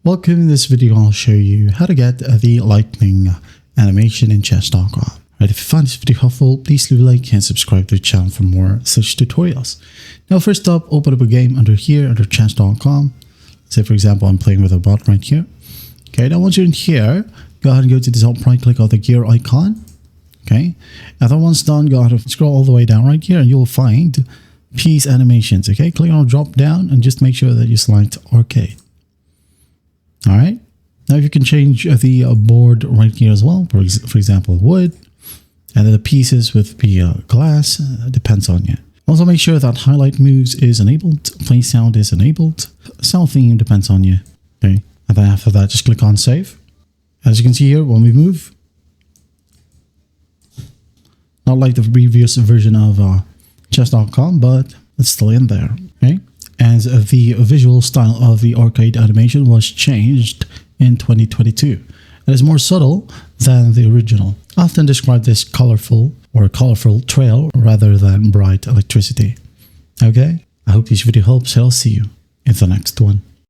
Welcome. In this video, I'll show you how to get the lightning animation in chess.com. Right, if you find this video helpful, please leave a like and subscribe to the channel for more such tutorials. Now, first up, open up a game under here, under chess.com. Say, for example, I'm playing with a bot right here. Okay, now once you're in here, go ahead and go to the top right, click on the gear icon. Okay, and then once done, go ahead and scroll all the way down right here, and you'll find piece animations. Okay, click on drop down and just make sure that you select arcade. All right, now you can change the board right here as well. For example, wood, and then the pieces with the glass, depends on you. Also make sure that highlight moves is enabled, play sound is enabled, sound theme depends on you. Okay, and then after that, just click on save. As you can see here, when we move, not like the previous version of chess.com, but it's still in there. Okay, and the visual style of the arcade animation was changed in 2022. It is more subtle than the original. I often describe this colorful or colorful trail rather than bright electricity. Okay, I hope this video helps. I'll see you in the next one.